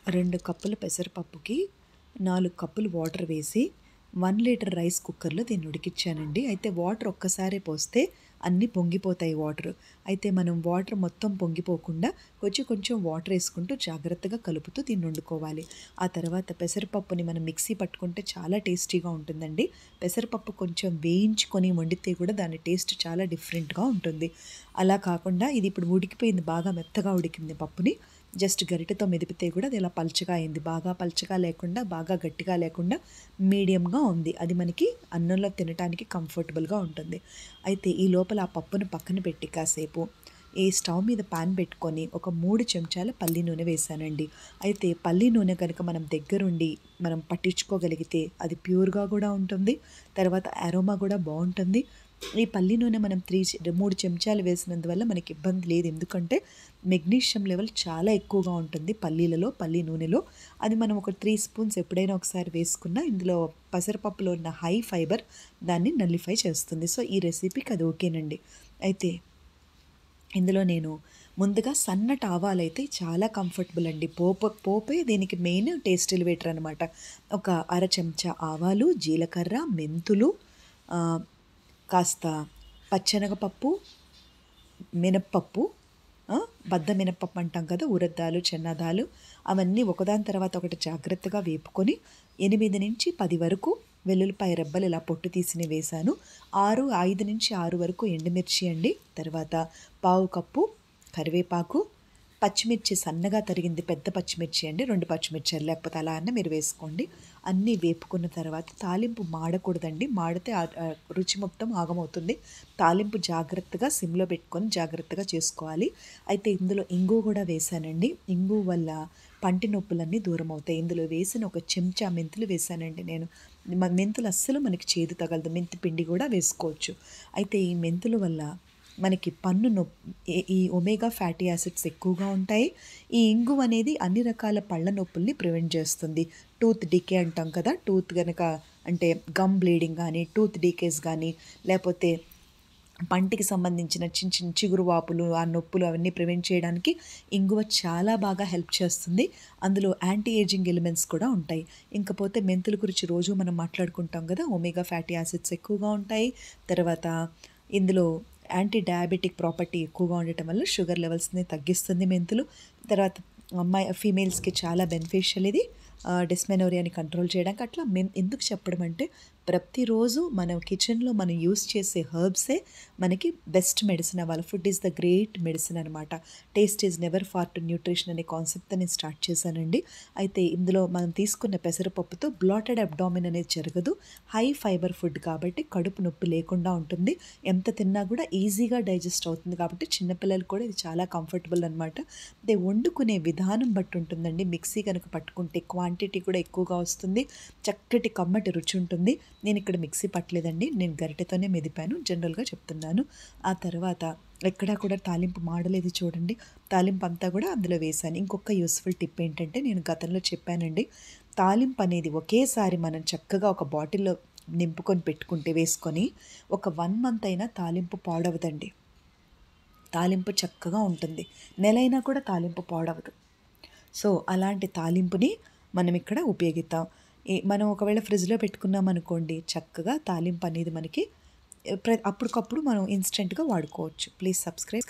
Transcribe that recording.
2 కప్పుల పెసరపప్పుకి 4 కప్పులు వాటర్ వేసి 1 లీటర్ రైస్ కుక్కర్‌లో దీన్ని ఉడికిచ్చానండి. అయితే వాటర్ ఒక్కసారే పోస్తే అన్నీ పొంగిపోతాయి వాటరు. అయితే మనం వాటర్ మొత్తం పొంగిపోకుండా కొంచెం కొంచెం వాటర్ ఏసుకుంటూ జాగ్రత్తగా కలుపుతూ దీన్ని వండుకోవాలి. ఆ తర్వాత పెసరపప్పుని మనం మిక్సీ పట్టుకుంటే చాలా టేస్టీగా ఉంటుందండి. పెసరపప్పు కొంచెం వేయించుకొని వండితే కూడా దాని టేస్ట్ చాలా డిఫరెంట్‌గా ఉంటుంది. అలా కాకుండా ఇది ఇప్పుడు ఉడికిపోయింది, బాగా మెత్తగా ఉడికింది పప్పుని. జస్ట్ గరిటెతో మెదిపితే కూడా అది ఇలా పల్చగా అయింది. బాగా పల్చగా లేకుండా, బాగా గట్టిగా లేకుండా మీడియంగా ఉంది. అది మనకి అన్నంలో తినటానికి కంఫర్టబుల్‌గా ఉంటుంది. అయితే ఈ లోపల ఆ పప్పును పక్కన పెట్టి కాసేపు ఈ స్టవ్ మీద పాన్ పెట్టుకొని ఒక 3 చెంచాల పల్లి నూనె వేశానండి. అయితే పల్లి నూనె కనుక మనం దగ్గరుండి మనం పట్టించుకోగలిగితే అది ప్యూర్‌గా కూడా ఉంటుంది. తర్వాత అరోమా కూడా బావుంటుంది. ఈ పల్లి నూనె మనం 3 చెంచాలు వేసినందువల్ల మనకి ఇబ్బంది లేదు. ఎందుకంటే మెగ్నీషియం లెవెల్ చాలా ఎక్కువగా ఉంటుంది పల్లీలలో, పల్లి నూనెలో. అది మనం ఒక 3 స్పూన్స్ ఎప్పుడైనా ఒకసారి వేసుకున్నా ఇందులో పెసరపప్పులో ఉన్న హై ఫైబర్ దాన్ని నల్లిఫై చేస్తుంది. సో, ఈ రెసిపీకి అది ఓకేనండి. అయితే ఇందులో నేను ముందుగా సన్నటి ఆవాలైతే చాలా కంఫర్టబుల్ అండి. పోపే దీనికి మెయిన్ టేస్ట్ ఎలివేటర్ అనమాట. ఒక అర చెంచా ఆవాలు, జీలకర్ర, మెంతులు, ఆహ్, కాస్త పచ్చెనగపప్పు, మినప్పప్పు, బద్ద మినప్పప్పు అంటాం కదా! ఉరద్దాలు, చెన్నాదాలు అవన్నీ ఒకదాని తర్వాత ఒకటి జాగ్రత్తగా వేపుకొని 8-10 వరకు వెల్లుల్లిపాయ రెబ్బలు ఇలా పొట్టు తీసినవి వేశాను. 5-6 వరకు ఎండుమిర్చి అండి. తర్వాత పావు కప్పు కరివేపాకు, పచ్చిమిర్చి సన్నగా తరిగింది పెద్ద పచ్చిమిర్చి అండి. 2 పచ్చిమిర్చిలు లేకపోతే అలా అన్నా మీరు వేసుకోండి. అన్నీ వేపుకున్న తర్వాత తాలింపు మాడకూడదండి. మాడితే రుచి మొత్తం ఆగమవుతుంది. తాలింపు జాగ్రత్తగా సిమ్‌లో పెట్టుకొని జాగ్రత్తగా చేసుకోవాలి. అయితే ఇందులో ఇంగువ కూడా వేశానండి. ఇంగువ వల్ల పంటి నొప్పులన్నీ దూరమవుతాయి. ఇందులో వేసిన ఒక చెంచా మెంతులు వేశానండి నేను. మెంతులు అస్సలు మనకి చేదు తగలదు. మెంతి పిండి కూడా వేసుకోవచ్చు. అయితే ఈ మెంతుల వల్ల మనకి పన్ను ఈ ఒమేగా ఫ్యాటీ యాసిడ్స్ ఎక్కువగా ఉంటాయి. ఈ ఇంగువ అనేది అన్ని రకాల పళ్ళ నొప్పుల్ని ప్రివెంట్ చేస్తుంది. టూత్ డికే అంటాం కదా! టూత్ గనక అంటే గమ్ బ్లీడింగ్ గానీ, టూత్ డీకేస్ గానీ, లేపోతే పంటికి సంబంధించిన చిన్న చిన్న చిగురు వాపులు, ఆ నొప్పులు అవన్నీ ప్రివెంట్ చేయడానికి ఇంగువ చాలా బాగా హెల్ప్ చేస్తుంది. అందులో యాంటీ ఏజింగ్ ఎలిమెంట్స్ కూడా ఉంటాయి. ఇంకపోతే మెంతుల గురించి రోజు మనం మాట్లాడుకుంటాం కదా! ఒమేగా ఫ్యాటీ యాసిడ్స్ ఎక్కువగా ఉంటాయి. తర్వాత ఇందులో యాంటీ డయాబెటిక్ ప్రాపర్టీ ఎక్కువగా ఉండటం వల్ల షుగర్ లెవెల్స్‌ని తగ్గిస్తుంది మెంతులు. తర్వాత ఫీమేల్స్‌కి చాలా బెనిఫిషియల్ ఇది. డిస్మెనోరియాని కంట్రోల్ చేయడానికి. అట్లా ఎందుకు చెప్పడం అంటే ప్రతిరోజు మన కిచెన్‌లో మనం యూజ్ చేసే హెర్బ్సే మనకి బెస్ట్ మెడిసిన్ అవ్వాలి. Food is the great medicine అనమాట. Taste is never far to nutrition అనే కాన్సెప్ట్‌తో నేను స్టార్ట్ చేశానండి. అయితే ఇందులో మనం తీసుకున్న పెసరపప్పుతో బ్లాటెడ్ అబ్డామిన్ అనేది జరగదు. హై ఫైబర్ ఫుడ్ కాబట్టి కడుపు నొప్పి లేకుండా ఉంటుంది. ఎంత తిన్నా కూడా ఈజీగా డైజెస్ట్ అవుతుంది కాబట్టి చిన్నపిల్లలకు కూడా ఇది చాలా కంఫర్టబుల్ అనమాట. అదే వండుకునే విధానం బట్టి ఉంటుందండి. మిక్సీ కనుక పట్టుకుంటే క్వాంటిటీ కూడా ఎక్కువగా వస్తుంది. చక్కటి కమ్మటి రుచి ఉంటుంది. నేను ఇక్కడ మిక్సీ పట్టలేదండి. నేను గరిటెతోనే మెదిపాను. జనరల్‌గా చెప్తున్నాను. ఆ తర్వాత ఎక్కడా కూడా తాలింపు మాడలేదు చూడండి. తాలింపు అంతా కూడా అందులో వేశాను. ఇంకొక యూజ్‌ఫుల్ టిప్ ఏంటంటే నేను గతంలో చెప్పానండి. తాలింపు అనేది ఒకేసారి మనం చక్కగా ఒక బాటిల్‌లో నింపుకొని పెట్టుకుంటే వేసుకొని ఒక 1 మంత్ అయినా తాలింపు పాడవదండి. తాలింపు చక్కగా ఉంటుంది. నెలైనా కూడా తాలింపు పాడవదు. సో, అలాంటి తాలింపుని మనం ఇక్కడ ఉపయోగిద్దాం. మనం ఒకవేళ ఫ్రిడ్జ్‌లో పెట్టుకున్నామనుకోండి, చక్కగా తాలింపు అనేది మనకి అప్పటికప్పుడు మనం ఇన్‌స్టంట్‌గా వాడుకోవచ్చు. Please subscribe.